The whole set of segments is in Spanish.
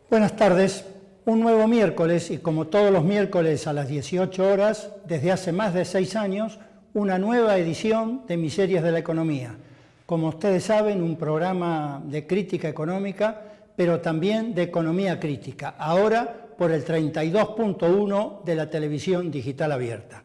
Buenas tardes. Un nuevo miércoles y como todos los miércoles a las 18 horas, desde hace más de 6 años, una nueva edición de Miserias de la Economía. Como ustedes saben, un programa de crítica económica, pero también de economía crítica, ahora por el 32.1 de la televisión digital abierta.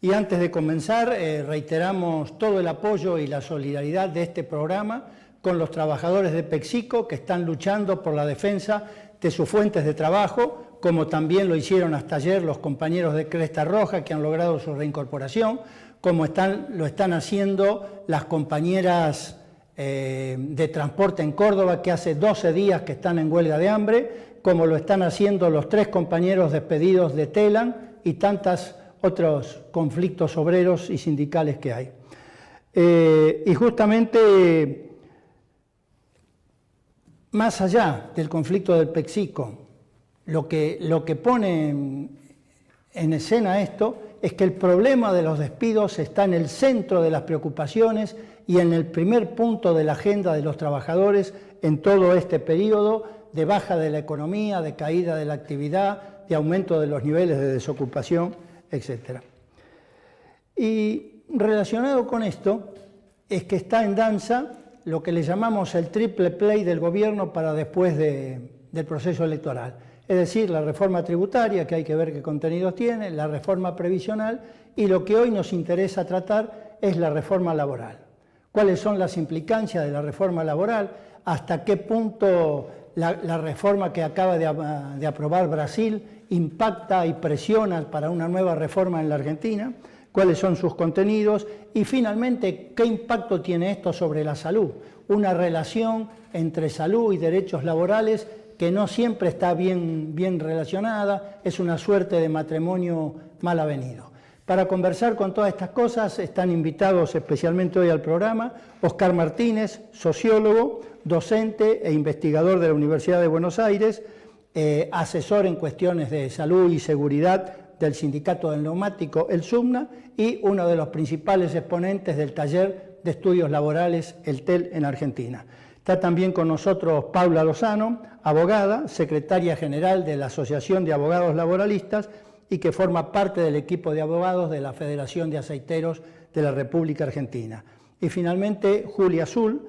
Y antes de comenzar, reiteramos todo el apoyo y la solidaridad de este programa con los trabajadores de PepsiCo que están luchando por la defensa de sus fuentes de trabajo, como también lo hicieron hasta ayer los compañeros de Cresta Roja que han logrado su reincorporación, como lo están haciendo las compañeras de transporte en Córdoba, que hace 12 días que están en huelga de hambre, como lo están haciendo los 3 compañeros despedidos de Telam y tantos otros conflictos obreros y sindicales que hay. Y justamente, más allá del conflicto del PepsiCo, lo que pone en escena esto es que el problema de los despidos está en el centro de las preocupaciones y en el primer punto de la agenda de los trabajadores en todo este periodo de baja de la economía, de caída de la actividad, de aumento de los niveles de desocupación, etc. Y relacionado con esto es que está en danza lo que le llamamos el triple play del gobierno para después del proceso electoral. Es decir, la reforma tributaria, que hay que ver qué contenidos tiene, la reforma previsional y lo que hoy nos interesa tratar es la reforma laboral. ¿Cuáles son las implicancias de la reforma laboral? ¿Hasta qué punto la reforma que acaba de aprobar Brasil impacta y presiona para una nueva reforma en la Argentina? ¿Cuáles son sus contenidos? Y finalmente, ¿qué impacto tiene esto sobre la salud? Una relación entre salud y derechos laborales que no siempre está bien relacionada, es una suerte de matrimonio mal avenido. Para conversar con todas estas cosas están invitados especialmente hoy al programa Oscar Martínez, sociólogo, docente e investigador de la Universidad de Buenos Aires, asesor en cuestiones de salud y seguridad del Sindicato del Neumático, el SUMNA, y uno de los principales exponentes del taller de estudios laborales, el TEL, en Argentina. Está también con nosotros Paula Lozano, abogada, secretaria general de la Asociación de Abogados Laboralistas y que forma parte del equipo de abogados de la Federación de Aceiteros de la República Argentina. Y finalmente Julia Zull,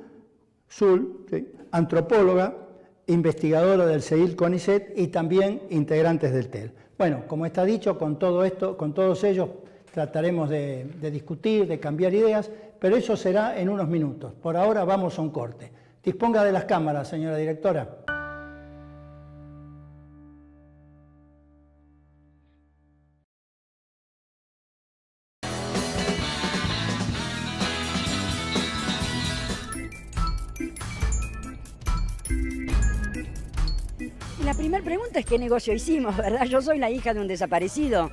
¿sí?, antropóloga, investigadora del CEIL-CONICET y también integrantes del TEL. Bueno, como está dicho, con todo esto, con todos ellos trataremos de discutir, de cambiar ideas, pero eso será en unos minutos. Por ahora vamos a un corte. Disponga de las cámaras, señora directora. La primera pregunta es qué negocio hicimos, ¿verdad? Yo soy la hija de un desaparecido.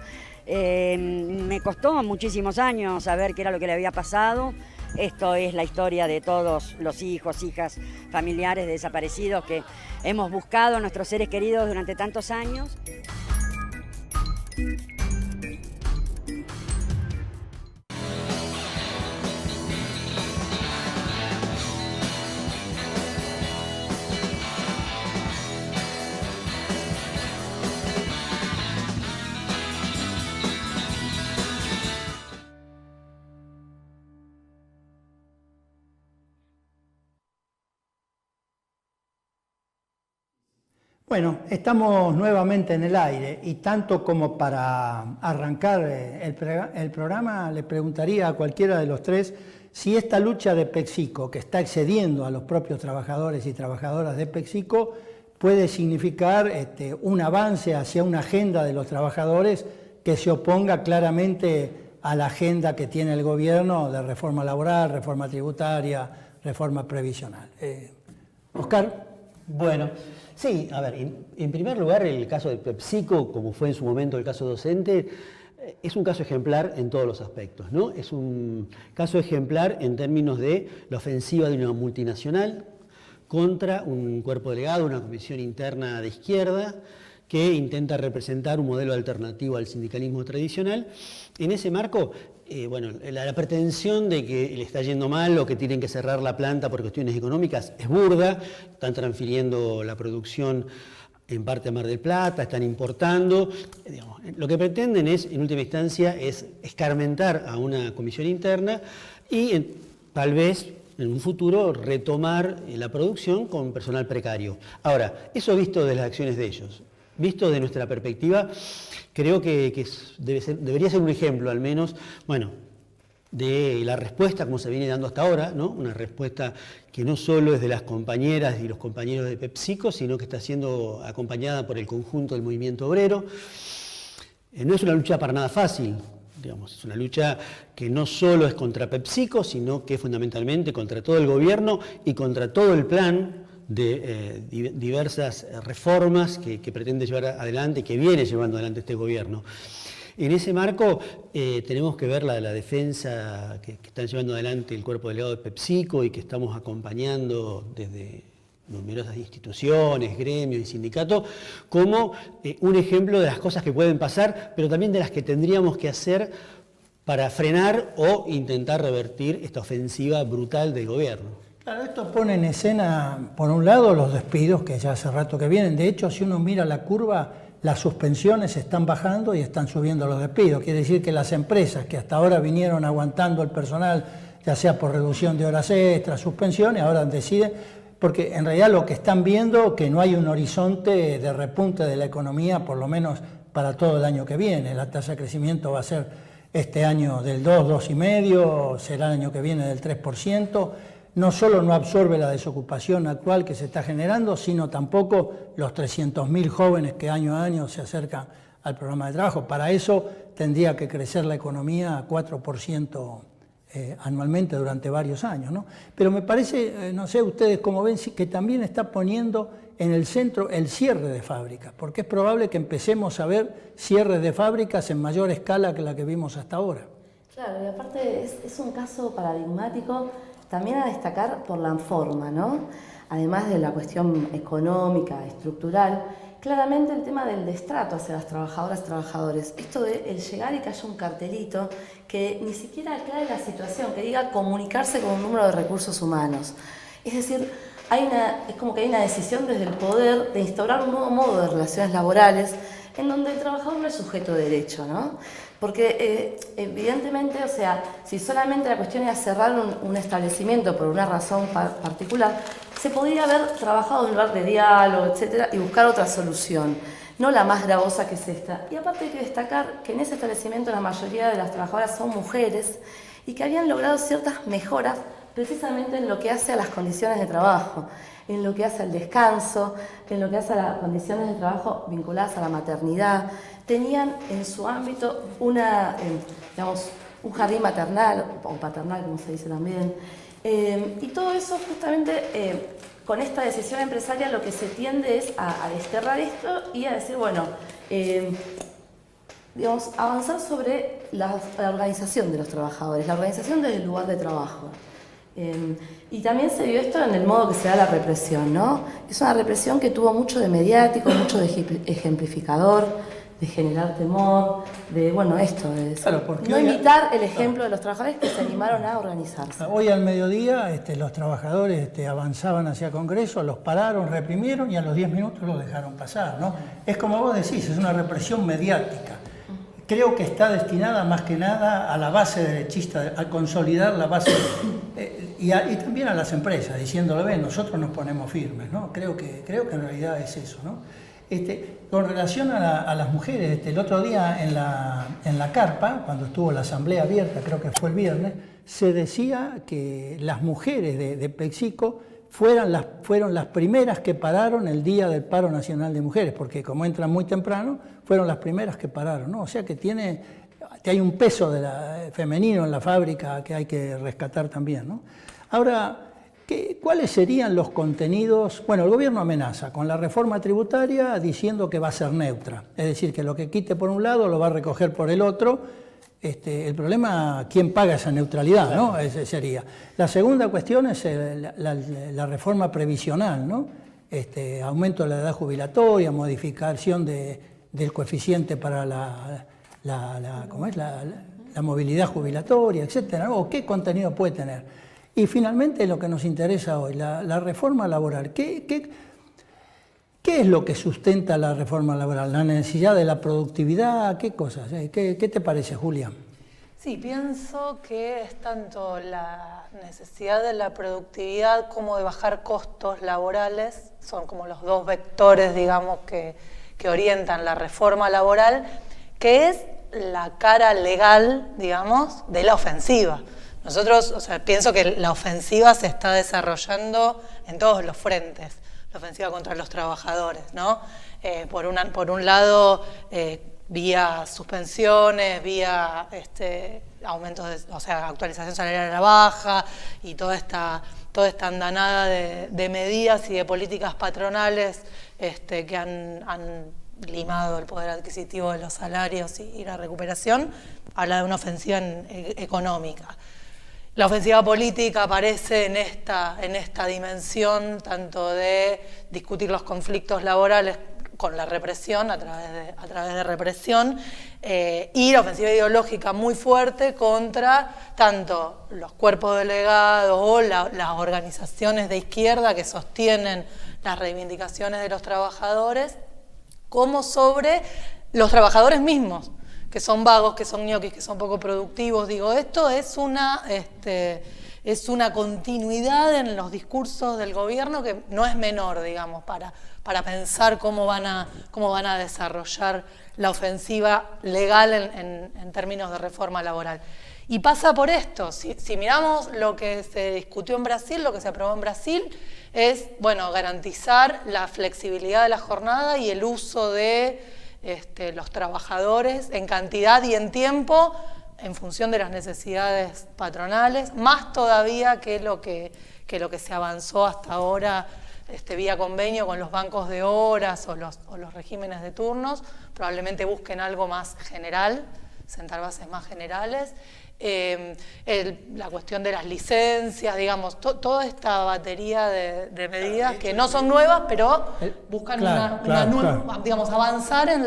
Me costó muchísimos años saber qué era lo que le había pasado. Esto es la historia de todos los hijos, hijas, familiares de desaparecidos que hemos buscado a nuestros seres queridos durante tantos años. Bueno, estamos nuevamente en el aire y tanto como para arrancar el programa le preguntaría a cualquiera de los tres si esta lucha de PepsiCo, que está excediendo a los propios trabajadores y trabajadoras de PepsiCo, puede significar un avance hacia una agenda de los trabajadores que se oponga claramente a la agenda que tiene el gobierno de reforma laboral, reforma tributaria, reforma previsional. Oscar. Bueno, sí, a ver, en primer lugar el caso de PepsiCo, como fue en su momento el caso docente, es un caso ejemplar en todos los aspectos, ¿no? Es un caso ejemplar en términos de la ofensiva de una multinacional contra un cuerpo delegado, una comisión interna de izquierda, que intenta representar un modelo alternativo al sindicalismo tradicional. En ese marco, bueno, la pretensión de que le está yendo mal o que tienen que cerrar la planta por cuestiones económicas es burda. Están transfiriendo la producción en parte a Mar del Plata, están importando. Digamos, lo que pretenden es, en última instancia, es escarmentar a una comisión interna y tal vez en un futuro retomar la producción con personal precario. Ahora, eso visto de las acciones de ellos, visto de nuestra perspectiva, creo que debería ser un ejemplo al menos, bueno, de la respuesta como se viene dando hasta ahora, ¿no? Una respuesta que no solo es de las compañeras y los compañeros de PepsiCo, sino que está siendo acompañada por el conjunto del movimiento obrero. No es una lucha para nada fácil, digamos, es una lucha que no solo es contra PepsiCo, sino que fundamentalmente contra todo el gobierno y contra todo el plan de diversas reformas que pretende llevar adelante, que viene llevando adelante este gobierno. En ese marco tenemos que ver la defensa que están llevando adelante el cuerpo delegado de PepsiCo y que estamos acompañando desde numerosas instituciones, gremios y sindicatos, como un ejemplo de las cosas que pueden pasar, pero también de las que tendríamos que hacer para frenar o intentar revertir esta ofensiva brutal del gobierno. Claro, esto pone en escena, por un lado, los despidos que ya hace rato que vienen. De hecho, si uno mira la curva, las suspensiones están bajando y están subiendo los despidos. Quiere decir que las empresas que hasta ahora vinieron aguantando el personal, ya sea por reducción de horas extras, suspensiones, ahora deciden, porque en realidad lo que están viendo que no hay un horizonte de repunte de la economía, por lo menos para todo el año que viene. La tasa de crecimiento va a ser este año del 2, 2,5%, será el año que viene del 3%. No solo no absorbe la desocupación actual que se está generando, sino tampoco los 300.000 jóvenes que año a año se acercan al programa de trabajo. Para eso tendría que crecer la economía a 4% anualmente durante varios años, ¿no? Pero me parece, no sé ustedes cómo ven, que también está poniendo en el centro el cierre de fábricas, porque es probable que empecemos a ver cierres de fábricas en mayor escala que la que vimos hasta ahora. Claro, y aparte es un caso paradigmático también a destacar por la forma, ¿no? Además de la cuestión económica, estructural, claramente el tema del destrato hacia las trabajadoras y trabajadores. Esto de el llegar y que haya un cartelito que ni siquiera aclare la situación, que diga comunicarse con un número de recursos humanos. Es decir, es como que hay una decisión desde el poder de instaurar un nuevo modo de relaciones laborales en donde el trabajador no es sujeto de derecho, ¿no? Porque evidentemente, o sea, si solamente la cuestión era cerrar un establecimiento por una razón particular, se podría haber trabajado en un lugar de diálogo, etcétera, y buscar otra solución, no la más gravosa que es esta. Y aparte hay que destacar que en ese establecimiento la mayoría de las trabajadoras son mujeres y que habían logrado ciertas mejoras precisamente en lo que hace a las condiciones de trabajo, en lo que hace al descanso, en lo que hace a las condiciones de trabajo vinculadas a la maternidad. Tenían en su ámbito un jardín maternal o paternal, como se dice también. Y todo eso justamente con esta decisión empresarial lo que se tiende es a desterrar esto y a decir, bueno, avanzar sobre la organización de los trabajadores, la organización desde el lugar de trabajo. Y también se vio esto en el modo que se da la represión, ¿no? Es una represión que tuvo mucho de mediático, mucho de ejemplificador, de generar temor, de, bueno, esto, de claro, no imitar el ejemplo de los trabajadores que se animaron a organizarse. Hoy al mediodía los trabajadores avanzaban hacia Congreso, los pararon, reprimieron y a los 10 minutos los dejaron pasar, ¿no? Es como vos decís, es una represión mediática. Creo que está destinada más que nada a la base derechista, a consolidar la base y también a las empresas, diciéndole, ven, nosotros nos ponemos firmes, ¿no? Creo que en realidad es eso, ¿no? Con relación a las mujeres, el otro día en la carpa, cuando estuvo la asamblea abierta, creo que fue el viernes, se decía que las mujeres de PepsiCo fueron las primeras que pararon el día del paro nacional de mujeres, porque como entran muy temprano, fueron las primeras que pararon, ¿no? O sea que hay un peso femenino en la fábrica que hay que rescatar también, ¿no? Ahora, ¿cuáles serían los contenidos? Bueno, el gobierno amenaza con la reforma tributaria diciendo que va a ser neutra, es decir, que lo que quite por un lado lo va a recoger por el otro. El problema, ¿quién paga esa neutralidad? ¿No? Ese sería. La segunda cuestión es la reforma previsional, ¿no? Aumento de la edad jubilatoria, modificación del coeficiente para la movilidad jubilatoria, etcétera, ¿no? ¿O qué contenido puede tener? Y finalmente lo que nos interesa hoy, la reforma laboral. ¿Qué es lo que sustenta la reforma laboral? ¿La necesidad de la productividad? ¿Qué cosas? ¿Qué te parece, Julia? Sí, pienso que es tanto la necesidad de la productividad como de bajar costos laborales, son como los dos vectores, digamos, que orientan la reforma laboral, que es la cara legal, digamos, de la ofensiva. Nosotros, o sea, pienso que la ofensiva se está desarrollando en todos los frentes, la ofensiva contra los trabajadores, ¿no? Por un lado, vía suspensiones, vía aumentos, o sea, actualización salarial a la baja y toda esta andanada de medidas y de políticas patronales que han limado el poder adquisitivo de los salarios y la recuperación. Habla de una ofensiva económica. La ofensiva política aparece en esta dimensión tanto de discutir los conflictos laborales con la represión, a través de represión, y la ofensiva ideológica muy fuerte contra tanto los cuerpos delegados o las organizaciones de izquierda que sostienen las reivindicaciones de los trabajadores, como sobre los trabajadores mismos, que son vagos, que son ñoquis, que son poco productivos. Digo, esto es una continuidad en los discursos del gobierno que no es menor, digamos, para pensar cómo van a desarrollar la ofensiva legal en términos de reforma laboral. Y pasa por esto, si miramos lo que se discutió en Brasil, lo que se aprobó en Brasil, es, bueno, garantizar la flexibilidad de la jornada y el uso de los trabajadores en cantidad y en tiempo en función de las necesidades patronales, más todavía que lo que se avanzó hasta ahora vía convenio con los bancos de horas o los regímenes de turnos. Probablemente busquen algo más general, sentar bases más generales. La cuestión de las licencias, digamos, toda esta batería de medidas que no son nuevas, pero buscan digamos, avanzar en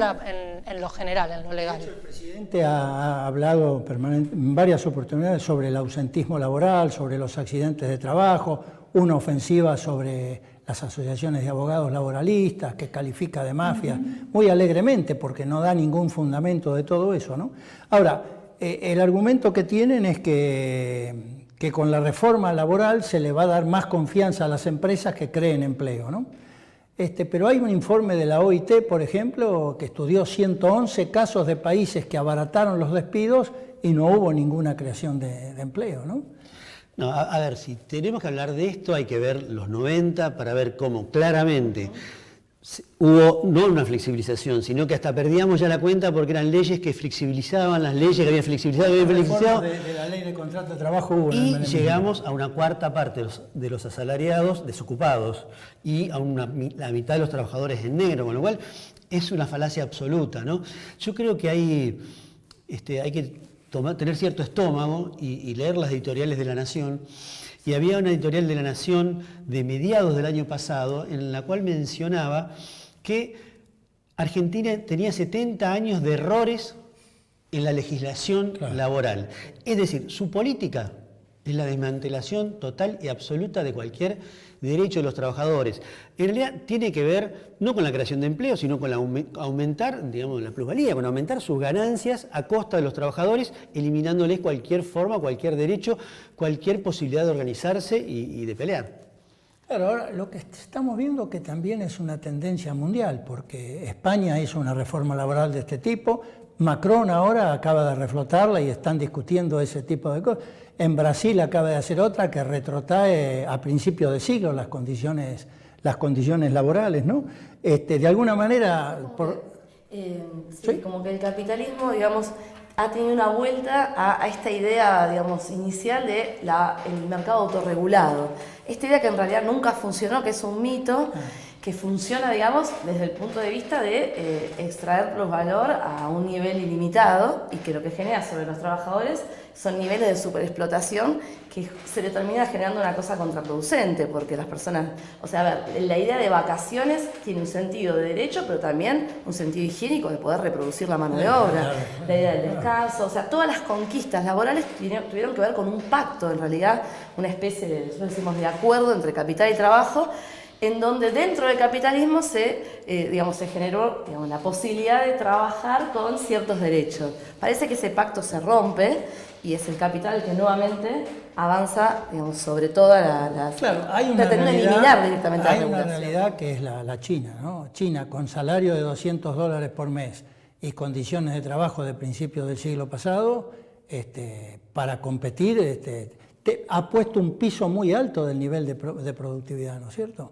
lo general, en lo legal. De hecho, el presidente ha hablado en varias oportunidades sobre el ausentismo laboral, sobre los accidentes de trabajo, una ofensiva sobre las asociaciones de abogados laboralistas, que califica de mafia muy alegremente, porque no da ningún fundamento de todo eso, ¿no? Ahora, el argumento que tienen es que con la reforma laboral se le va a dar más confianza a las empresas que creen empleo, ¿no? Pero hay un informe de la OIT, por ejemplo, que estudió 111 casos de países que abarataron los despidos y no hubo ninguna creación de empleo, ¿no? No, a ver, si tenemos que hablar de esto hay que ver los 90 para ver cómo claramente hubo no una flexibilización, sino que hasta perdíamos ya la cuenta porque eran leyes que flexibilizaban las leyes que habían flexibilizado, De la ley de contrato de trabajo hubo. Y llegamos a una cuarta parte de los asalariados desocupados y a la mitad de los trabajadores en negro, con lo cual es una falacia absoluta, ¿no? Yo creo que hay que tener cierto estómago y leer las editoriales de La Nación. Y había una editorial de La Nación de mediados del año pasado en la cual mencionaba que Argentina tenía 70 años de errores en la legislación laboral. Es decir, su política es la desmantelación total y absoluta de cualquier derecho de los trabajadores. En realidad tiene que ver no con la creación de empleo, sino con aumentar, digamos, la plusvalía, con aumentar sus ganancias a costa de los trabajadores, eliminándoles cualquier forma, cualquier derecho, cualquier posibilidad de organizarse y de pelear. Claro, ahora lo que estamos viendo que también es una tendencia mundial, porque España hizo una reforma laboral de este tipo, Macron ahora acaba de reflotarla y están discutiendo ese tipo de cosas. En Brasil acaba de hacer otra que retrotrae a principios de siglo las condiciones laborales, ¿no? De alguna manera... Sí, como que el capitalismo, digamos, ha tenido una vuelta a esta idea, digamos, inicial de el mercado autorregulado. Esta idea que en realidad nunca funcionó, que es un mito, que funciona, digamos, desde el punto de vista de extraer los valor a un nivel ilimitado y que lo que genera sobre los trabajadores son niveles de superexplotación que se le termina generando una cosa contraproducente, porque las personas, o sea, a ver, la idea de vacaciones tiene un sentido de derecho, pero también un sentido higiénico de poder reproducir la mano de obra, la idea del descanso, o sea, todas las conquistas laborales tuvieron que ver con un pacto, en realidad, una especie de, nosotros decimos, de acuerdo entre capital y trabajo, en donde dentro del capitalismo se generó la posibilidad de trabajar con ciertos derechos. Parece que ese pacto se rompe y es el capital el que nuevamente avanza sobre todas las... Claro, hay una pretende realidad, eliminar directamente la hay una regulación. realidad que es la China, ¿no? China con salario de $200 por mes y condiciones de trabajo de principios del siglo pasado, para competir, ha puesto un piso muy alto del nivel de productividad, ¿no es cierto?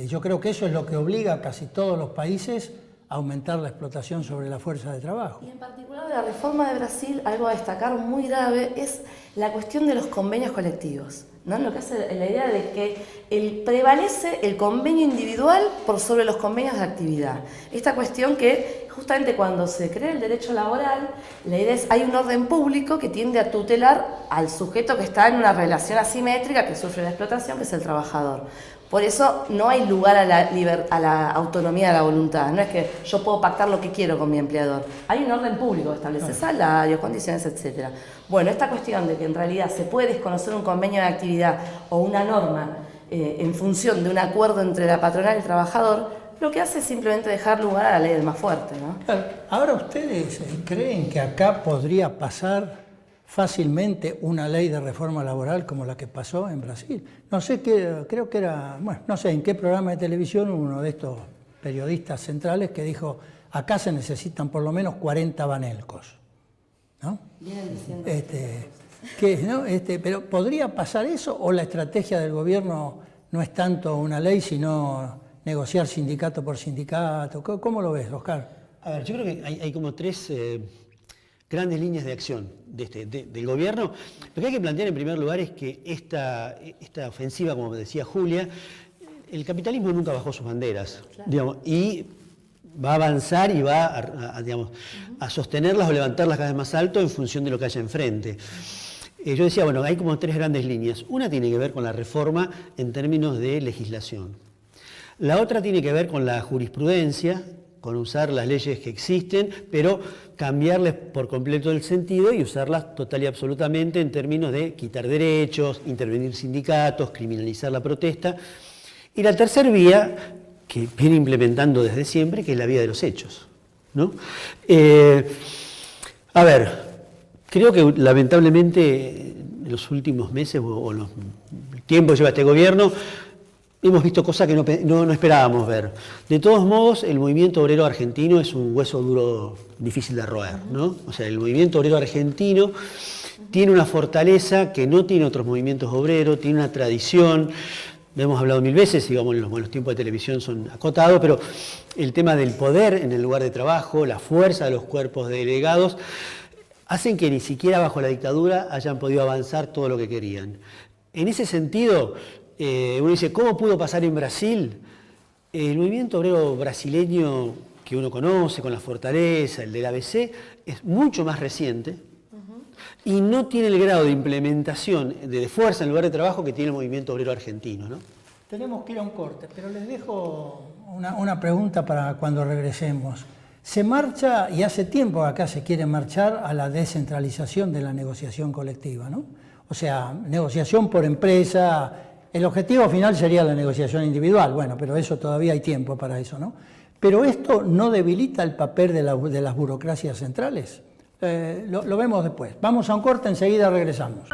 Yo creo que eso es lo que obliga a casi todos los países a aumentar la explotación sobre la fuerza de trabajo. Y en particular de la reforma de Brasil, algo a destacar muy grave es la cuestión de los convenios colectivos, ¿no? Lo que hace la idea de que prevalece el convenio individual por sobre los convenios de actividad. Esta cuestión que justamente cuando se crea el derecho laboral, la idea es hay un orden público que tiende a tutelar al sujeto que está en una relación asimétrica, que sufre la explotación, que es el trabajador. Por eso no hay lugar a la autonomía de la voluntad. No es que yo puedo pactar lo que quiero con mi empleador. Hay un orden público que establece salarios, condiciones, etc. Bueno, esta cuestión de que en realidad se puede desconocer un convenio de actividad o una norma en función de un acuerdo entre la patronal y el trabajador, lo que hace es simplemente dejar lugar a la ley del más fuerte, ¿no? Claro. Ahora, ¿ustedes creen que acá podría pasar fácilmente una ley de reforma laboral como la que pasó en Brasil? No sé, creo que era, bueno, no sé en qué programa de televisión uno de estos periodistas centrales que dijo, acá se necesitan por lo menos 40 banelcos, ¿no? Vienen diciendo ¿no? Pero ¿podría pasar eso o la estrategia del gobierno no es tanto una ley sino negociar sindicato por sindicato? ¿Cómo lo ves, Oscar? A ver, yo creo que hay como tres grandes líneas de acción del gobierno. Lo que hay que plantear en primer lugar es que esta ofensiva, como decía Julia, el capitalismo nunca bajó sus banderas, claro, digamos, y va a avanzar y va a sostenerlas o levantarlas cada vez más alto en función de lo que haya enfrente. Yo decía, bueno, hay como tres grandes líneas. Una tiene que ver con la reforma en términos de legislación. La otra tiene que ver con la jurisprudencia, con usar las leyes que existen, pero cambiarles por completo el sentido y usarlas total y absolutamente en términos de quitar derechos, intervenir sindicatos, criminalizar la protesta. Y la tercera vía, que viene implementando desde siempre, que es la vía de los hechos, ¿no? A ver, creo que lamentablemente en los últimos meses o el tiempo que lleva este gobierno, hemos visto cosas que no esperábamos ver. De todos modos, el movimiento obrero argentino es un hueso duro, difícil de roer, ¿no? O sea, el movimiento obrero argentino tiene una fortaleza que no tiene otros movimientos obreros, tiene una tradición. Hemos hablado mil veces, digamos, los tiempos de televisión son acotados, pero el tema del poder en el lugar de trabajo, la fuerza de los cuerpos de delegados, hacen que ni siquiera bajo la dictadura hayan podido avanzar todo lo que querían. En ese sentido, uno dice, ¿cómo pudo pasar en Brasil? El movimiento obrero brasileño que uno conoce, con la fortaleza, el del ABC, es mucho más reciente y no tiene el grado de implementación de fuerza en lugar de trabajo que tiene el movimiento obrero argentino, ¿no? Tenemos que ir a un corte, pero les dejo una pregunta para cuando regresemos. Se marcha, y hace tiempo acá se quiere marchar a la descentralización de la negociación colectiva, ¿no? O sea, negociación por empresa. El objetivo final sería la negociación individual, bueno, pero eso todavía hay tiempo para eso, ¿no? Pero esto no debilita el papel de las burocracias centrales. Lo vemos después. Vamos a un corte, enseguida regresamos.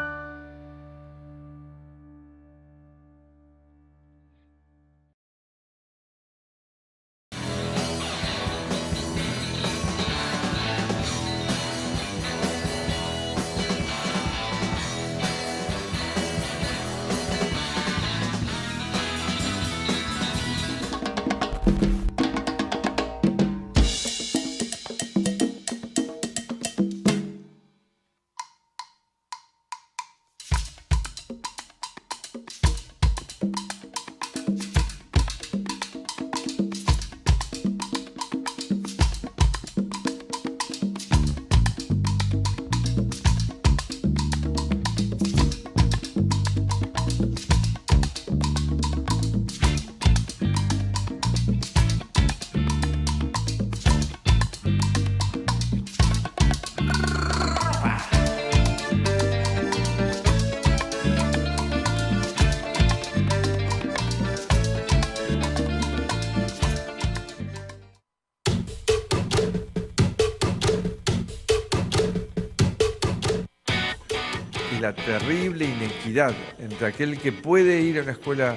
la terrible inequidad entre aquel que puede ir a una escuela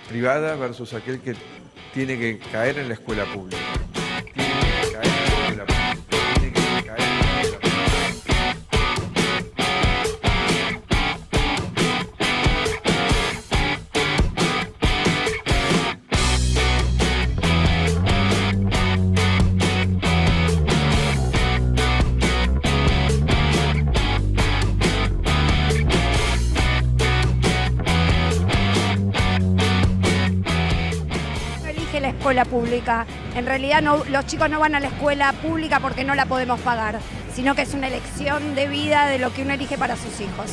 privada versus aquel que tiene que caer en la escuela pública. Tiene que caer en la escuela pública. Tiene que caer en la escuela pública. La escuela pública. En realidad los chicos no van a la escuela pública porque no la podemos pagar, sino que es una elección de vida de lo que uno elige para sus hijos.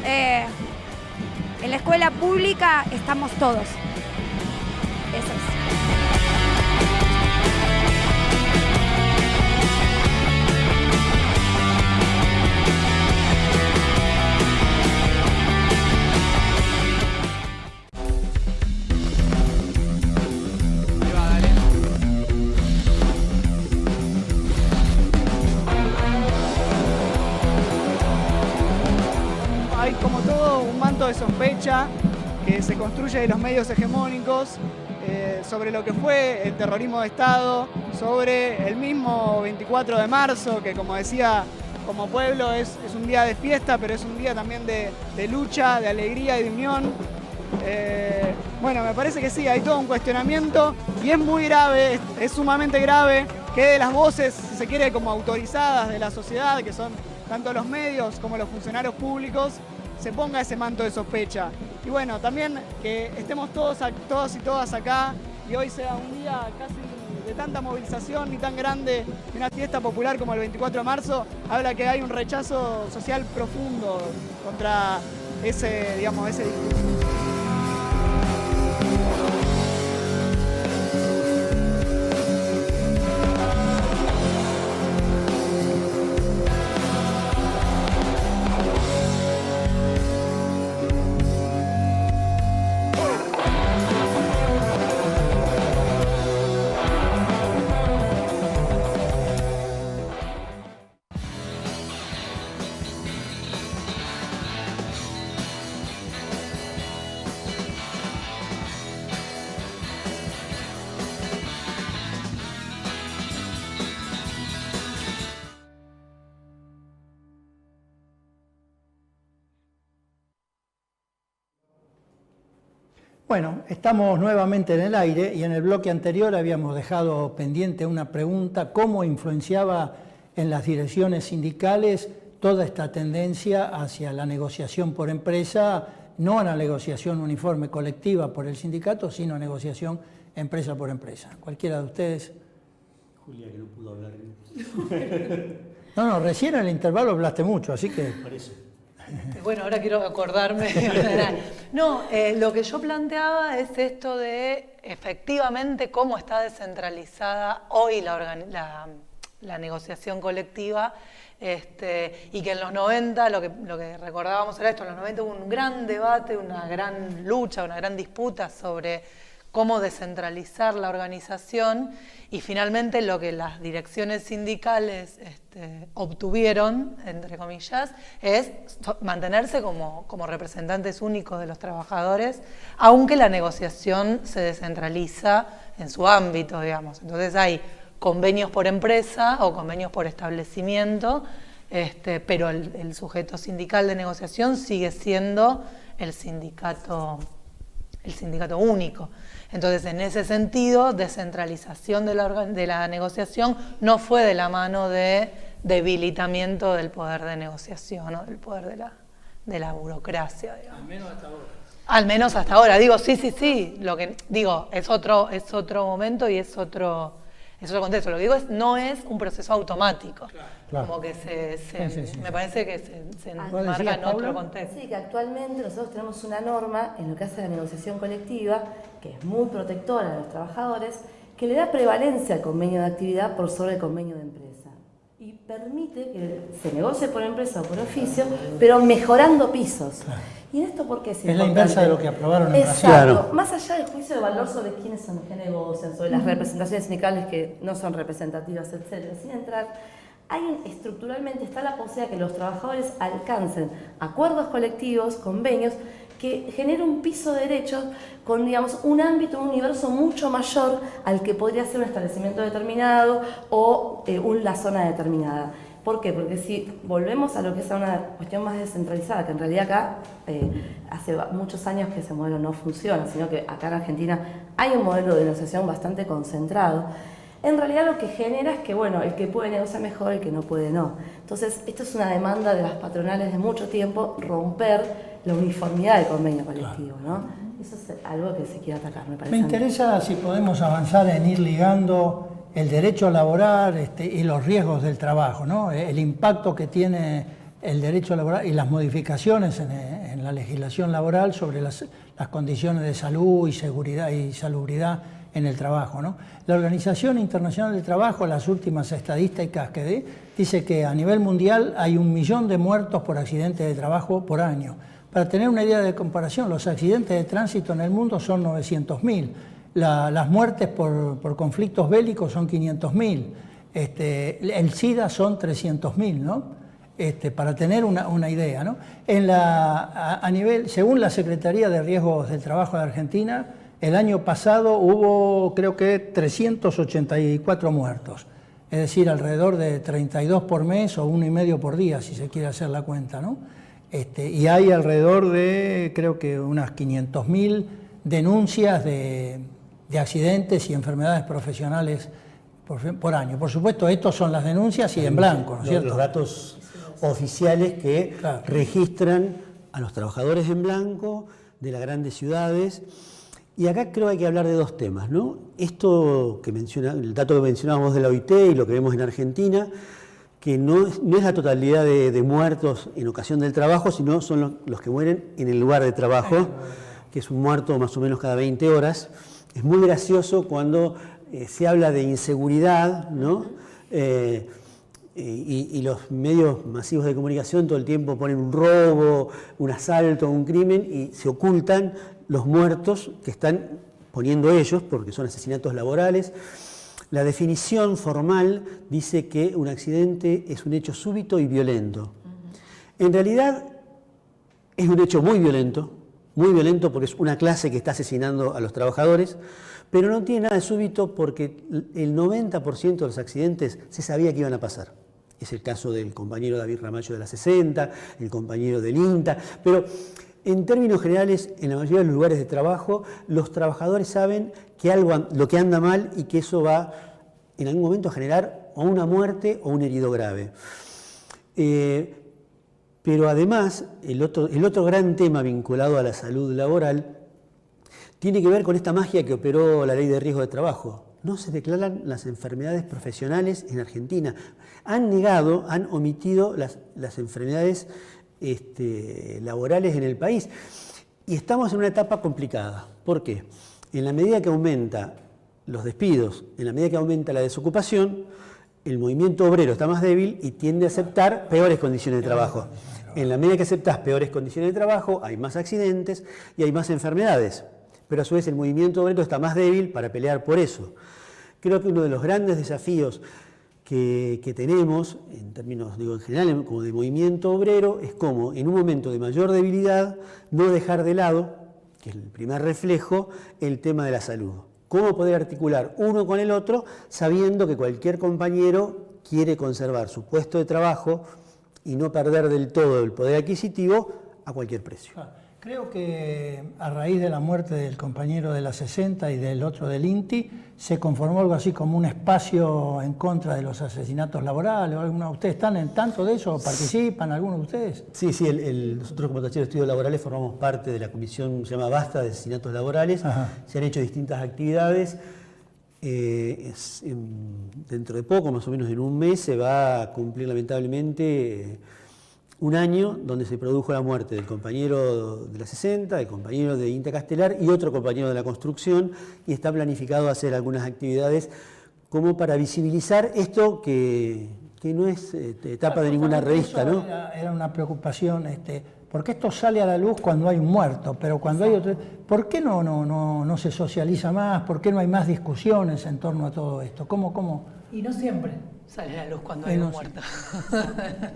En la escuela pública estamos todos. Eso es. Hay como todo un manto de sospecha que se construye de los medios hegemónicos sobre lo que fue el terrorismo de Estado, sobre el mismo 24 de marzo, que como decía, como pueblo es un día de fiesta, pero es un día también de lucha, de alegría y de unión. Bueno, me parece que sí, hay todo un cuestionamiento y es muy grave, es sumamente grave que de las voces, si se quiere, como autorizadas de la sociedad, que son tanto los medios como los funcionarios públicos, se ponga ese manto de sospecha. Y bueno, también que estemos todos y todas acá y hoy sea un día casi de tanta movilización y tan grande, de una fiesta popular como el 24 de marzo, habla que hay un rechazo social profundo contra ese discurso. Bueno, estamos nuevamente en el aire y en el bloque anterior habíamos dejado pendiente una pregunta: ¿cómo influenciaba en las direcciones sindicales toda esta tendencia hacia la negociación por empresa, no a la negociación uniforme colectiva por el sindicato, sino a negociación empresa por empresa? Cualquiera de ustedes. Julia, que no pudo hablar. No, recién en el intervalo hablaste mucho, así que... Por eso. Bueno, ahora quiero acordarme. No, lo que yo planteaba es esto de efectivamente cómo está descentralizada hoy la negociación colectiva, y que en los 90, lo que recordábamos era esto, en los 90 hubo un gran debate, una gran lucha, una gran disputa sobre cómo descentralizar la organización, y finalmente lo que las direcciones sindicales obtuvieron, entre comillas, es mantenerse como representantes únicos de los trabajadores, aunque la negociación se descentraliza en su ámbito, digamos. Entonces hay convenios por empresa o convenios por establecimiento, pero el sujeto sindical de negociación sigue siendo el sindicato único. Entonces, en ese sentido, descentralización de la negociación no fue de la mano de debilitamiento del poder de negociación o del poder de la burocracia, digamos. Al menos hasta ahora. Al menos hasta ahora. Digo, sí. Lo que digo es otro momento y es otro contexto. Lo que digo no es un proceso automático. Claro. Como que sí. Me parece que se enmarca en otro contexto. Sí, que actualmente nosotros tenemos una norma en lo que hace la negociación colectiva, que es muy protectora de los trabajadores, que le da prevalencia al convenio de actividad por sobre el convenio de empresa. Y permite que se negocie por empresa o por oficio, pero mejorando pisos. Claro. ¿Y en esto por qué es importante? Es la inversa de lo que aprobaron en Brasil. Exacto. Más allá del juicio de valor sobre quiénes son los que negocian, sobre las representaciones sindicales que no son representativas, etcétera, sin entrar, estructuralmente está la posibilidad que los trabajadores alcancen acuerdos colectivos, convenios, que genere un piso de derechos con, digamos, un ámbito, un universo mucho mayor al que podría ser un establecimiento determinado o la zona determinada. ¿Por qué? Porque si volvemos a lo que es una cuestión más descentralizada, que en realidad acá hace muchos años que ese modelo no funciona, sino que acá en Argentina hay un modelo de negociación bastante concentrado, en realidad lo que genera es que, bueno, el que puede negociar mejor, el que no puede no. Entonces, esto es una demanda de las patronales de mucho tiempo, romper la uniformidad del convenio colectivo, ¿no? Eso es algo que se quiere atacar, me parece. Me interesa si podemos avanzar en ir ligando el derecho laboral y los riesgos del trabajo, ¿no? El impacto que tiene el derecho laboral y las modificaciones en la legislación laboral sobre las condiciones de salud y seguridad y salubridad en el trabajo, ¿no? La Organización Internacional del Trabajo, las últimas estadísticas que dice que a nivel mundial hay 1 millón de muertos por accidentes de trabajo por año. Para tener una idea de comparación, los accidentes de tránsito en el mundo son 900.000. Las muertes por conflictos bélicos son 500.000. El SIDA son 300.000, ¿no? Para tener una idea, ¿no? Según la Secretaría de Riesgos del Trabajo de Argentina, el año pasado hubo, creo que, 384 muertos. Es decir, alrededor de 32 por mes o 1,5 por día, si se quiere hacer la cuenta, ¿no? Y hay alrededor de, creo que, unas 500.000 denuncias de accidentes y enfermedades profesionales por año. Por supuesto, estos son las denuncias y en blanco, ¿no es cierto? Los datos oficiales que registran a los trabajadores en blanco de las grandes ciudades. Y acá creo que hay que hablar de 2 temas, ¿no? Esto que el dato que mencionábamos de la OIT y lo que vemos en Argentina, que no es la totalidad de muertos en ocasión del trabajo, sino son los que mueren en el lugar de trabajo, que es un muerto más o menos cada 20 horas. Es muy gracioso cuando se habla de inseguridad, ¿no? Y los medios masivos de comunicación todo el tiempo ponen un robo, un asalto, un crimen y se ocultan los muertos que están poniendo ellos, porque son asesinatos laborales. La definición formal dice que un accidente es un hecho súbito y violento. En realidad es un hecho muy violento porque es una clase que está asesinando a los trabajadores, pero no tiene nada de súbito porque el 90% de los accidentes se sabía que iban a pasar. Es el caso del compañero David Ramallo de la 60, el compañero del INTA, pero en términos generales, en la mayoría de los lugares de trabajo, los trabajadores saben que lo que anda mal y que eso va en algún momento a generar o una muerte o un herido grave. Pero además, el otro gran tema vinculado a la salud laboral tiene que ver con esta magia que operó la Ley de Riesgo de Trabajo. No se declaran las enfermedades profesionales en Argentina. Han omitido las enfermedades laborales en el país. Y estamos en una etapa complicada. ¿Por qué? En la medida que aumenta los despidos, en la medida que aumenta la desocupación, el movimiento obrero está más débil y tiende a aceptar peores condiciones de trabajo. En la medida que aceptas peores condiciones de trabajo, hay más accidentes y hay más enfermedades. Pero a su vez el movimiento obrero está más débil para pelear por eso. Creo que uno de los grandes desafíos que tenemos, en términos, en general, como de movimiento obrero, es cómo en un momento de mayor debilidad no dejar de lado, que es el primer reflejo, el tema de la salud. Cómo poder articular uno con el otro sabiendo que cualquier compañero quiere conservar su puesto de trabajo y no perder del todo el poder adquisitivo a cualquier precio. Creo que a raíz de la muerte del compañero de la 60 y del otro del INTI, se conformó algo así como un espacio en contra de los asesinatos laborales. ¿Ustedes están en tanto de eso? ¿Participan algunos de ustedes? Sí, nosotros como taller de estudios laborales formamos parte de la comisión, se llama BASTA, de asesinatos laborales. Ajá. Se han hecho distintas actividades. Dentro de poco, más o menos en un mes, se va a cumplir lamentablemente un año donde se produjo la muerte del compañero de la 60, del compañero de INTA Castelar y otro compañero de la construcción, y está planificado hacer algunas actividades como para visibilizar esto que que no es tapa de ninguna revista, ¿no? Era una preocupación, porque esto sale a la luz cuando hay un muerto, pero cuando hay otro... ¿Por qué no se socializa más? ¿Por qué no hay más discusiones en torno a todo esto? ¿Cómo? Y no siempre sale a la luz cuando hay un muerto.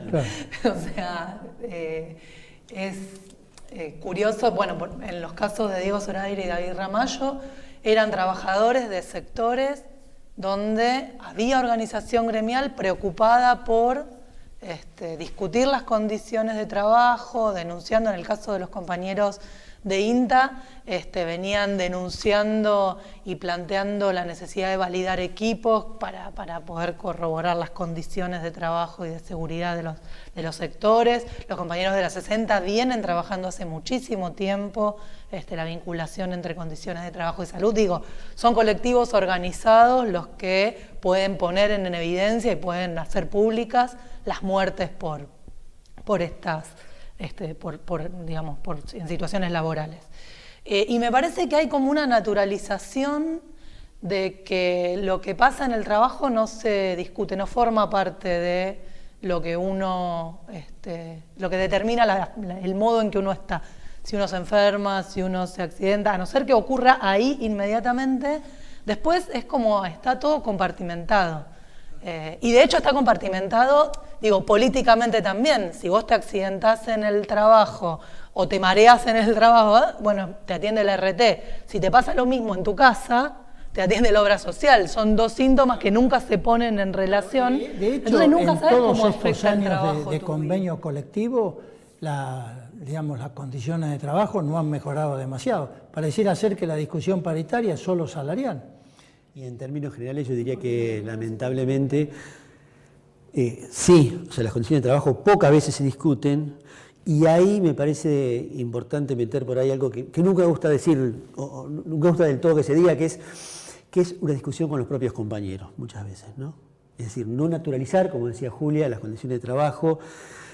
Claro. O sea, es curioso, bueno, en los casos de Diego Zoraire y David Ramallo, eran trabajadores de sectores donde había organización gremial preocupada por discutir las condiciones de trabajo, denunciando, en el caso de los compañeros de INTA, venían denunciando y planteando la necesidad de validar equipos para poder corroborar las condiciones de trabajo y de seguridad de los sectores. Los compañeros de la 60 vienen trabajando hace muchísimo tiempo la vinculación entre condiciones de trabajo y salud. Digo, son colectivos organizados los que pueden poner en evidencia y pueden hacer públicas las muertes por estas... en situaciones laborales. Y me parece que hay como una naturalización de que lo que pasa en el trabajo no se discute, no forma parte de lo que uno, lo que determina el modo en que uno está. Si uno se enferma, si uno se accidenta, a no ser que ocurra ahí inmediatamente, después es como está todo compartimentado. Y de hecho está compartimentado, digo, políticamente también. Si vos te accidentás en el trabajo o te mareás en el trabajo, bueno, te atiende la RT. Si te pasa lo mismo en tu casa, te atiende la obra social. Son dos síntomas que nunca se ponen en relación. De hecho, entonces nunca sabes todos cómo estos afecta el años trabajo de tu convenio vida. colectivo, las condiciones de trabajo no han mejorado demasiado. Pareciera ser que la discusión paritaria es solo salarial. Y en términos generales yo diría que lamentablemente sí, o sea, las condiciones de trabajo pocas veces se discuten y ahí me parece importante meter por ahí algo que nunca me gusta decir, o nunca me gusta del todo que se diga, que es una discusión con los propios compañeros muchas veces, ¿no? Es decir, no naturalizar, como decía Julia, las condiciones de trabajo,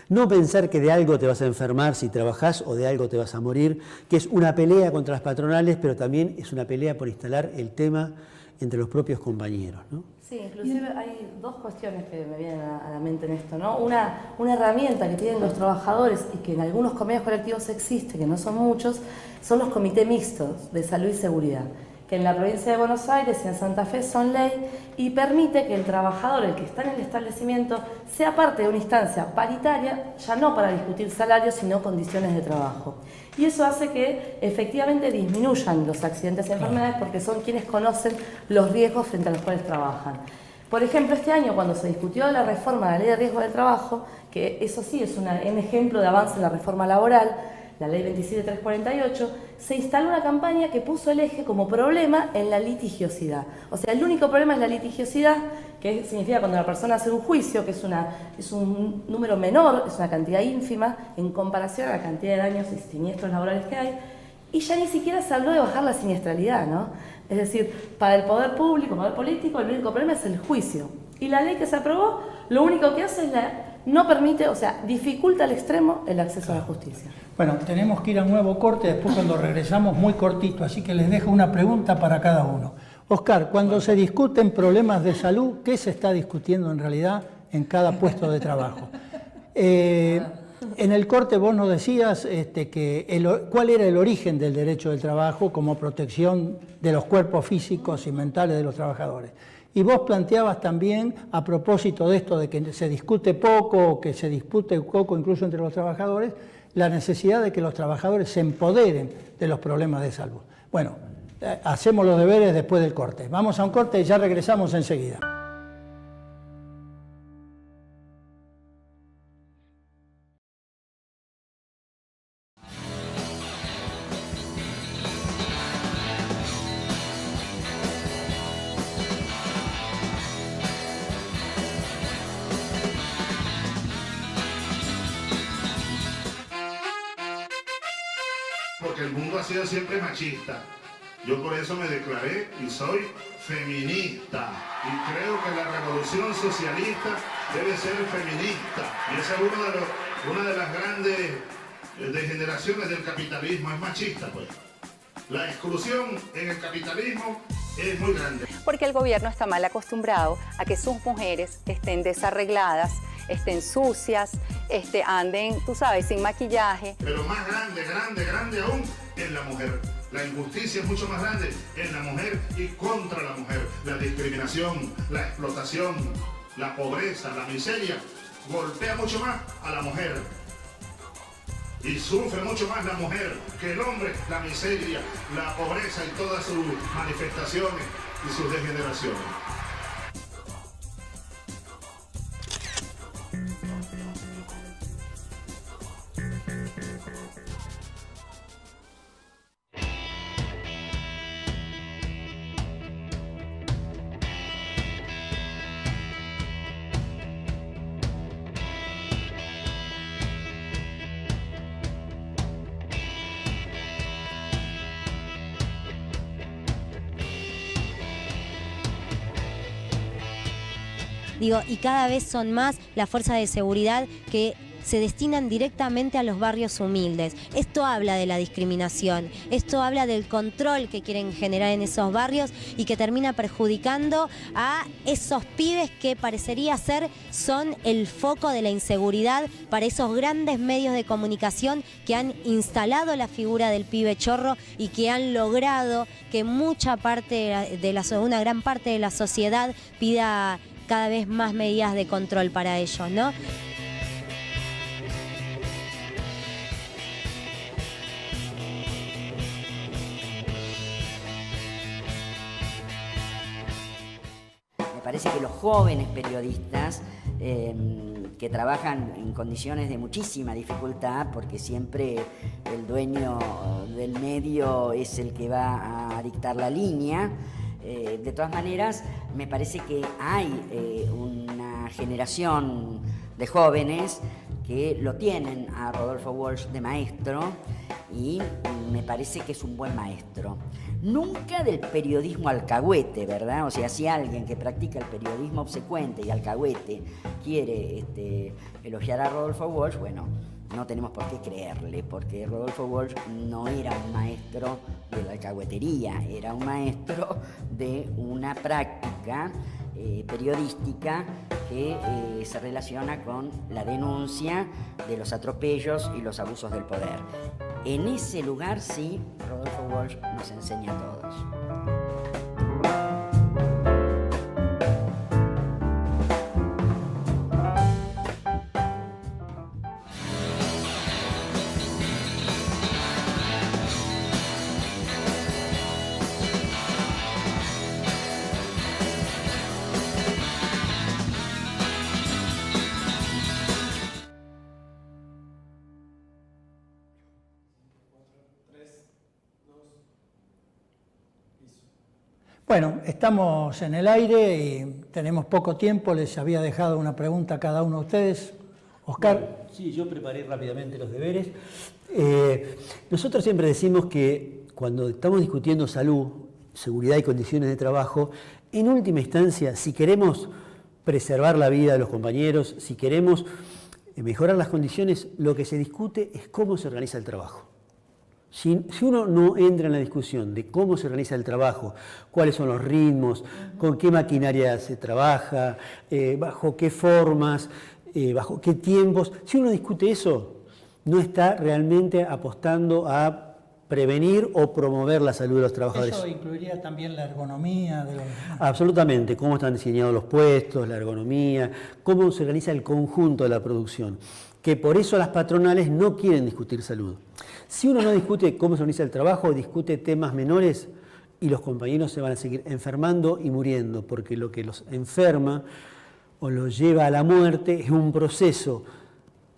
no pensar que de algo te vas a enfermar si trabajás o de algo te vas a morir, que es una pelea contra las patronales, pero también es una pelea por instalar el tema entre los propios compañeros, ¿no? Sí, inclusive hay dos cuestiones que me vienen a la mente en esto, ¿no? Una herramienta que tienen los trabajadores y que en algunos convenios colectivos existe, que no son muchos, son los comités mixtos de salud y seguridad, que en la provincia de Buenos Aires y en Santa Fe son ley y permite que el trabajador, el que está en el establecimiento, sea parte de una instancia paritaria, ya no para discutir salarios, sino condiciones de trabajo. Y eso hace que efectivamente disminuyan los accidentes y enfermedades porque son quienes conocen los riesgos frente a los cuales trabajan. Por ejemplo, este año cuando se discutió la reforma de la Ley de Riesgo del Trabajo, que eso sí es un ejemplo de avance en la reforma laboral, la Ley 27348, se instaló una campaña que puso el eje como problema en la litigiosidad. O sea, el único problema es la litigiosidad, que significa cuando la persona hace un juicio, que es un número menor, es una cantidad ínfima en comparación a la cantidad de daños y siniestros laborales que hay, y ya ni siquiera se habló de bajar la siniestralidad, ¿no? Es decir, para el poder público, el poder político, el único problema es el juicio. Y la ley que se aprobó, lo único que hace es no permite, o sea, dificulta al extremo el acceso a la justicia. Bueno, tenemos que ir a un nuevo corte, después cuando regresamos muy cortito, así que les dejo una pregunta para cada uno. Oscar, cuando se discuten problemas de salud, ¿qué se está discutiendo en realidad en cada puesto de trabajo? En el corte vos nos decías cuál era el origen del derecho del trabajo como protección de los cuerpos físicos y mentales de los trabajadores. Y vos planteabas también, a propósito de esto de que se discute poco, o que se dispute poco incluso entre los trabajadores, la necesidad de que los trabajadores se empoderen de los problemas de salud. Bueno, hacemos los deberes después del corte. Vamos a un corte y ya regresamos enseguida. Porque el mundo ha sido siempre machista. Yo por eso me declaré y soy feminista. Y creo que la revolución socialista debe ser feminista. Y esa es una de las grandes degeneraciones del capitalismo, es machista, pues. La exclusión en el capitalismo es muy grande. Porque el gobierno está mal acostumbrado a que sus mujeres estén desarregladas, estén sucias, anden, tú sabes, sin maquillaje. Pero más grande, grande, grande aún es la mujer. La injusticia es mucho más grande en la mujer y contra la mujer. La discriminación, la explotación, la pobreza, la miseria, golpea mucho más a la mujer. Y sufre mucho más la mujer que el hombre, la miseria, la pobreza y todas sus manifestaciones y sus degeneraciones. Digo, y cada vez son más las fuerzas de seguridad que se destinan directamente a los barrios humildes. Esto habla de la discriminación, esto habla del control que quieren generar en esos barrios y que termina perjudicando a esos pibes que parecería ser son el foco de la inseguridad para esos grandes medios de comunicación que han instalado la figura del pibe chorro y que han logrado que mucha parte de una gran parte de la sociedad pida cada vez más medidas de control para ellos, ¿no? Me parece que los jóvenes periodistas que trabajan en condiciones de muchísima dificultad, porque siempre el dueño del medio es el que va a dictar la línea, de todas maneras, me parece que hay una generación de jóvenes que lo tienen a Rodolfo Walsh de maestro y me parece que es un buen maestro. Nunca del periodismo alcahuete, ¿verdad? O sea, si alguien que practica el periodismo obsecuente y alcahuete quiere elogiar a Rodolfo Walsh, bueno, no tenemos por qué creerle, porque Rodolfo Walsh no era un maestro de la alcahuetería, era un maestro de una práctica periodística que se relaciona con la denuncia de los atropellos y los abusos del poder. En ese lugar sí, Rodolfo Walsh nos enseña a todos. Bueno, estamos en el aire y tenemos poco tiempo. Les había dejado una pregunta a cada uno de ustedes. Oscar. Bueno, sí, yo preparé rápidamente los deberes. Nosotros siempre decimos que cuando estamos discutiendo salud, seguridad y condiciones de trabajo, en última instancia, si queremos preservar la vida de los compañeros, si queremos mejorar las condiciones, lo que se discute es cómo se organiza el trabajo. Si uno no entra en la discusión de cómo se organiza el trabajo, cuáles son los ritmos, con qué maquinaria se trabaja, bajo qué formas, bajo qué tiempos, si uno discute eso, no está realmente apostando a prevenir o promover la salud de los trabajadores. ¿Eso incluiría también la ergonomía de los... Absolutamente, cómo están diseñados los puestos, la ergonomía, cómo se organiza el conjunto de la producción, que por eso las patronales no quieren discutir salud. Si uno no discute cómo se organiza el trabajo, discute temas menores y los compañeros se van a seguir enfermando y muriendo, porque lo que los enferma o los lleva a la muerte es un proceso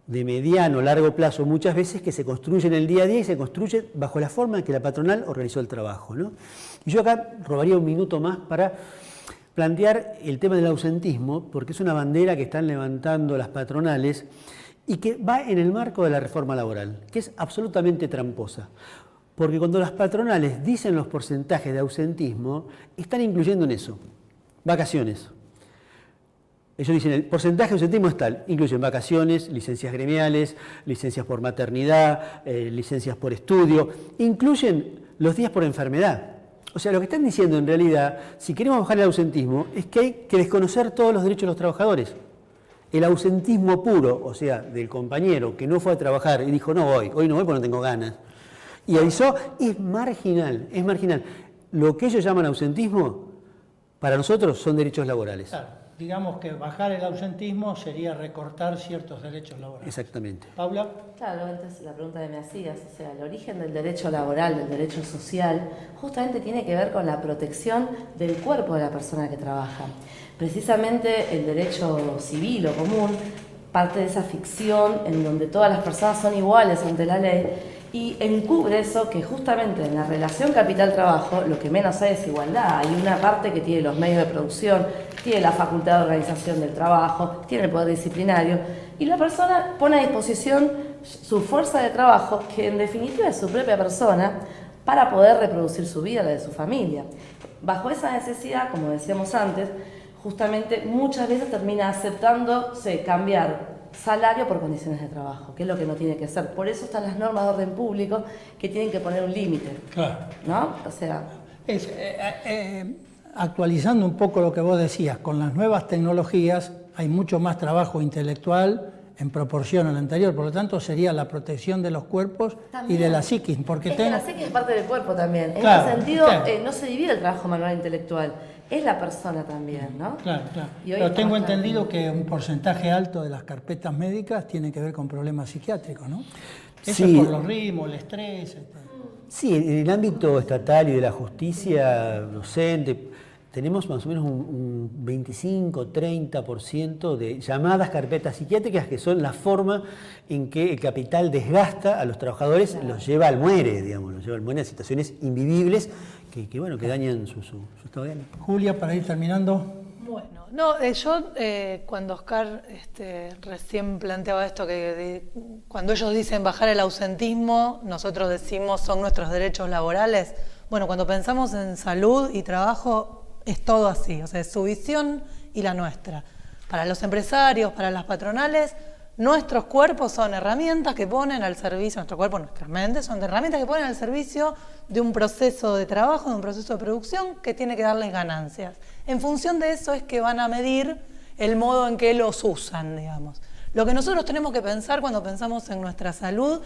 de mediano, largo plazo, muchas veces que se construye en el día a día y se construye bajo la forma en que la patronal organizó el trabajo, ¿no? Y yo acá robaría un minuto más para plantear el tema del ausentismo, porque es una bandera que están levantando las patronales y que va en el marco de la reforma laboral, que es absolutamente tramposa. Porque cuando las patronales dicen los porcentajes de ausentismo, están incluyendo en eso vacaciones. Ellos dicen el porcentaje de ausentismo es tal, incluyen vacaciones, licencias gremiales, licencias por maternidad, licencias por estudio, incluyen los días por enfermedad. O sea, lo que están diciendo en realidad, si queremos bajar el ausentismo, es que hay que desconocer todos los derechos de los trabajadores. El ausentismo puro, o sea, del compañero que no fue a trabajar y dijo, hoy no voy porque no tengo ganas, y avisó, es marginal, es marginal. Lo que ellos llaman ausentismo, para nosotros son derechos laborales. Claro, digamos que bajar el ausentismo sería recortar ciertos derechos laborales. Exactamente. Paula. Claro, antes la pregunta que me hacías, o sea, el origen del derecho laboral, del derecho social, justamente tiene que ver con la protección del cuerpo de la persona que trabaja. Precisamente el derecho civil o común parte de esa ficción en donde todas las personas son iguales ante la ley y encubre eso que justamente en la relación capital-trabajo lo que menos hay es igualdad. Hay una parte que tiene los medios de producción, tiene la facultad de organización del trabajo, tiene el poder disciplinario y la persona pone a disposición su fuerza de trabajo, que en definitiva es su propia persona, para poder reproducir su vida, la de su familia. Bajo esa necesidad, como decíamos antes, justamente muchas veces termina aceptándose cambiar salario por condiciones de trabajo, que es lo que no tiene que ser. Por eso están las normas de orden público que tienen que poner un límite. Claro. ¿No? O sea... Actualizando un poco lo que vos decías, con las nuevas tecnologías hay mucho más trabajo intelectual en proporción al anterior, por lo tanto sería la protección de los cuerpos también, y de la psiquis. Porque que la psiquis es parte del cuerpo también. En claro, ese sentido, claro. No se divide el trabajo manual intelectual, es la persona también, ¿no? Claro, claro. Pero tengo entendido que un porcentaje alto de las carpetas médicas tiene que ver con problemas psiquiátricos, ¿no? Eso sí. Es por los ritmos, el estrés. Sí, en el ámbito estatal y de la justicia docente, tenemos más o menos un 25-30% de llamadas carpetas psiquiátricas, que son la forma en que el capital desgasta a los trabajadores, los lleva al muere, digamos, los lleva al muere a situaciones invivibles que dañan su estado de ánimo. Julia, para ir terminando. Bueno, no, yo cuando Oscar recién planteaba esto, cuando ellos dicen bajar el ausentismo, nosotros decimos son nuestros derechos laborales. Bueno, cuando pensamos en salud y trabajo, es todo así, o sea, es su visión y la nuestra. Para los empresarios, para las patronales, nuestros cuerpos son herramientas que ponen al servicio, nuestro cuerpo, nuestras mentes, son herramientas que ponen al servicio de un proceso de trabajo, de un proceso de producción que tiene que darles ganancias. En función de eso es que van a medir el modo en que los usan, digamos. Lo que nosotros tenemos que pensar cuando pensamos en nuestra salud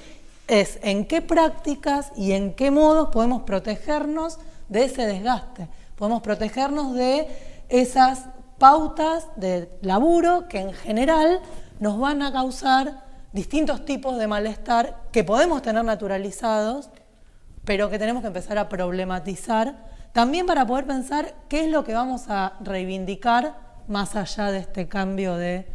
es en qué prácticas y en qué modos podemos protegernos de ese desgaste. Podemos protegernos de esas pautas de laburo que en general nos van a causar distintos tipos de malestar que podemos tener naturalizados, pero que tenemos que empezar a problematizar, también para poder pensar qué es lo que vamos a reivindicar más allá de este cambio de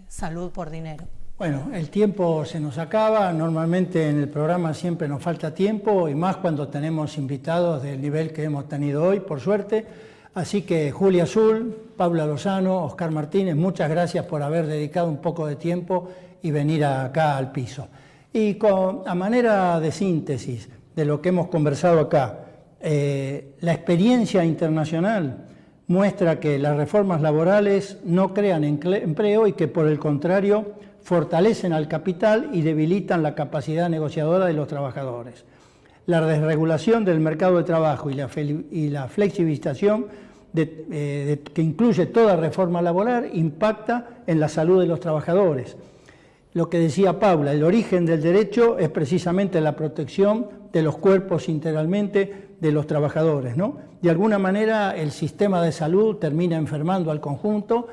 salud por dinero. Bueno, el tiempo se nos acaba, normalmente en el programa siempre nos falta tiempo y más cuando tenemos invitados del nivel que hemos tenido hoy, por suerte. Así que Julia Azul, Paula Lozano, Oscar Martínez, muchas gracias por haber dedicado un poco de tiempo y venir acá al piso. Y a manera de síntesis de lo que hemos conversado acá, la experiencia internacional muestra que las reformas laborales no crean empleo y que por el contrario fortalecen al capital y debilitan la capacidad negociadora de los trabajadores. La desregulación del mercado de trabajo y la flexibilización que incluye toda reforma laboral impacta en la salud de los trabajadores. Lo que decía Paula, el origen del derecho es precisamente la protección de los cuerpos integralmente de los trabajadores, ¿no? De alguna manera el sistema de salud termina enfermando al conjunto.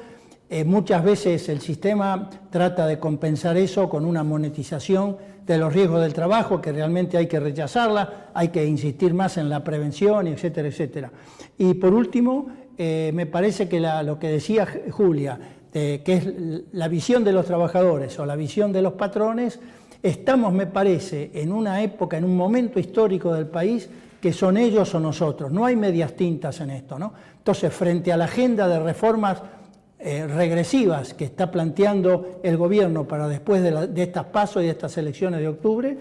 Muchas veces el sistema trata de compensar eso con una monetización de los riesgos del trabajo, que realmente hay que rechazarla, hay que insistir más en la prevención, etcétera, etcétera. Y por último, me parece que lo que decía Julia, que es la visión de los trabajadores o la visión de los patrones, estamos, me parece, en una época, en un momento histórico del país, que son ellos o nosotros, no hay medias tintas en esto, ¿no? Entonces, frente a la agenda de reformas regresivas que está planteando el gobierno para después de estas pasos y de estas elecciones de octubre,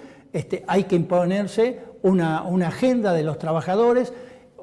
hay que imponerse una agenda de los trabajadores,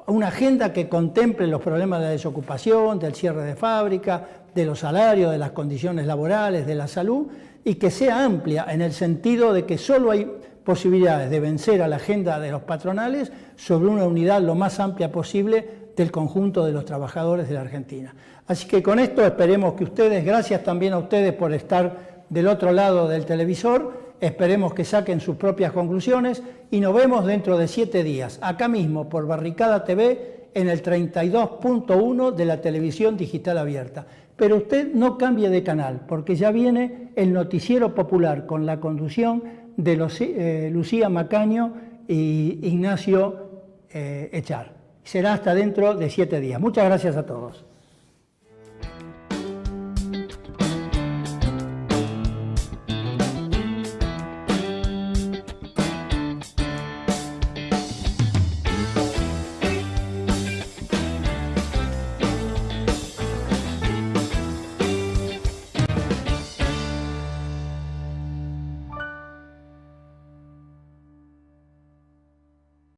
una agenda que contemple los problemas de la desocupación, del cierre de fábrica, de los salarios, de las condiciones laborales, de la salud, y que sea amplia en el sentido de que solo hay posibilidades de vencer a la agenda de los patronales sobre una unidad lo más amplia posible del conjunto de los trabajadores de la Argentina. Así que con esto esperemos que ustedes, gracias también a ustedes por estar del otro lado del televisor, esperemos que saquen sus propias conclusiones y nos vemos dentro de 7 días, acá mismo por Barricada TV en el 32.1 de la televisión digital abierta. Pero usted no cambie de canal, porque ya viene el Noticiero Popular con la conducción de Lucía Macaño y Ignacio Echar. Será hasta dentro de 7 días. Muchas gracias a todos.